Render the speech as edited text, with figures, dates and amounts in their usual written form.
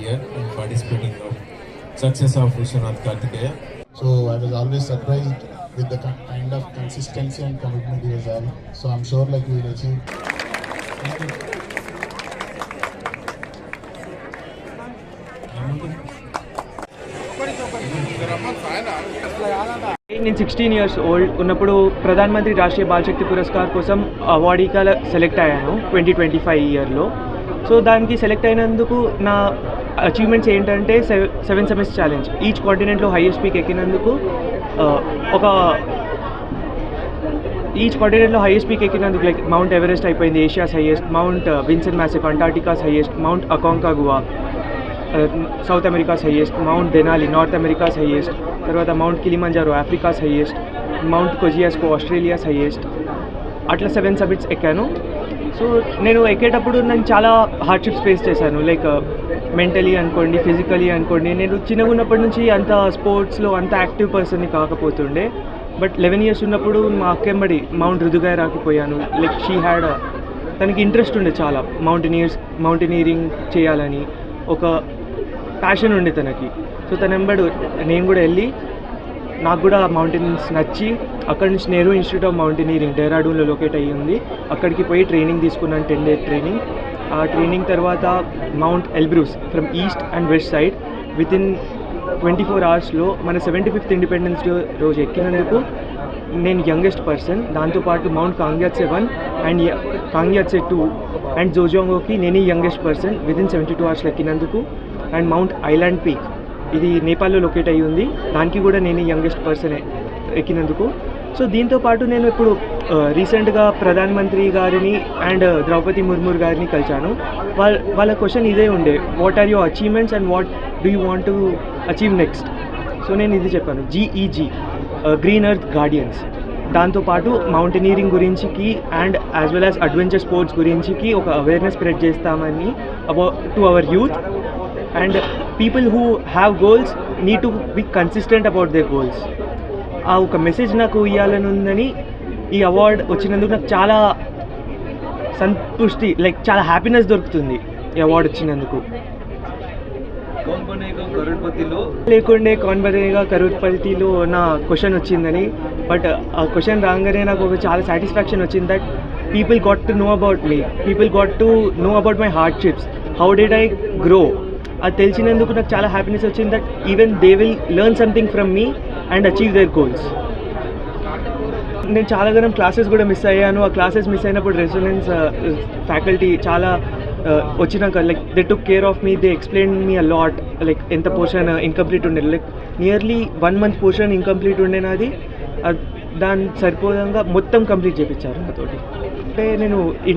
here and participating of success of Vishwanath Karthikeya. So I was always surprised with the kind of consistency and commitment he was having. So I'm sure like we will achieve. Thank you. 16 years old ఉన్నప్పుడు Pradhan Mantri Rashtriya ball శక్తి పురస్కార్ కోసం అవార్డీగా select అయ్యాను 2025 ఇయర్లో. So దానికి select అయినందుకు నా achievements ఏంటంటే 7 summits challenge, each కాంటినెంట్లో highest peak ఎక్కినందుకు లైక్ మౌంట్ ఎవరెస్ట్ అయిపోయింది Asia's highest, Mount Vinson massif Antarctica's highest, Mount Aconcagua South America's highest, Mount Denali North America's highest, తర్వాత Mount Kilimanjaro Africa's highest, Mount Kosciuszko Australia's highest, అట్లా 7 summits ఎక్కాను. So నేను ఎక్కేటప్పుడు నేను చాలా hardships face చేశాను, like mentally అనుకోండి, physically అనుకోండి. నేను చిన్నగా ఉన్నప్పటి నుంచి అంత స్పోర్ట్స్లో అంత యాక్టివ్ పర్సన్ని కాకపోతుండే. బట్ 11 years ఉన్నప్పుడు మా అక్కెంబడి మౌంట్ రుదుగైరాకి పోయాను. లైక్ షీ హ్యాడ్ తనకి ఇంట్రెస్ట్ ఉండే చాలా మౌంటైనీరింగ్ చేయాలని ఒక ప్యాషన్ ఉండే తనకి. సో తన వెంబడి నేను కూడా వెళ్ళి నాకు కూడా మౌంటైన్స్ నచ్చి అక్కడి నుంచి నెహ్రూ ఇన్స్టిట్యూట్ ఆఫ్ మౌంటైనీరింగ్ డెహ్రాడూన్లో లొకేట్ అయ్యి ఉంది, అక్కడికి పోయి ట్రైనింగ్ తీసుకున్నాను, 10 days ట్రైనింగ్. ఆ ట్రైనింగ్ తర్వాత Mount Elbrus from east and west side within 24 hours మన 75th ఇండిపెండెన్స్ డే రోజు ఎక్కినందుకు నేను యంగెస్ట్ పర్సన్. దాంతోపాటు Mount Kangyatse 1 and Kangyatse 2 and జోజోంగోకి నేనే యంగెస్ట్ పర్సన్ వితిన్ 72 hours ఎక్కినందుకు. అండ్ మౌంట్ ఐలాండ్ పీక్ ఇది నేపాల్లో లొకేట్ అయ్యి ఉంది, దానికి కూడా నేనే యంగెస్ట్ పర్సన్ ఎక్కినందుకు. సో దీంతోపాటు నేను ఇప్పుడు రీసెంట్గా ప్రధానమంత్రి గారిని అండ్ ద్రౌపది ముర్ము గారిని కలిశాను. వాళ్ళ క్వశ్చన్ ఇదే ఉండే, what are your achievements and what do you want to achieve next. So నేను ఇది చెప్పాను, GEG గ్రీన్ ఎర్త్ గార్డియన్స్. దాంతోపాటు మౌంటైనీరింగ్ గురించికి and as well as adventure sports గురించికి ఒక అవేర్నెస్ స్ప్రెడ్ చేస్తామని to our youth. And people who have goals need to be consistent about their goals. ఆ ఒక మెసేజ్ నాకు ఇవ్వాలని ఉందని ఈ అవార్డ్ వచ్చినందుకు నాకు చాలా సంతృష్టి, లైక్ చాలా హ్యాపీనెస్ దొరుకుతుంది ఈ అవార్డు వచ్చినందుకు. లేకుండే కౌన్ బనేగా కరోడ్పతిలో నా క్వశ్చన్ వచ్చిందని, బట్ ఆ క్వశ్చన్ రాగానే నాకు ఒక చాలా సాటిస్ఫాక్షన్ వచ్చింది that people got to know about me, people got to know about my hardships, how did I grow. అది తెలిసినందుకు నాకు చాలా హ్యాపీనెస్ వచ్చింది that even they will learn something from me and achieve there goals. నేను చాలా గణం classes కూడా miss అయ్యాను. ఆ క్లాసెస్ మిస్ అయినప్పుడు రెసిడెన్స్ ఫ్యాకల్టీ చాలా వచ్చినాక like they took care of me, they explain me a lot. Like ఎంత పోర్షన్ ఇన్కంప్లీట్ ఉండే, like nearly 1 month portion incomplete ఉండే నాది, దాని సరిపోదంగా మొత్తం కంప్లీట్ చేయించారు నాతోటి. అంటే నేను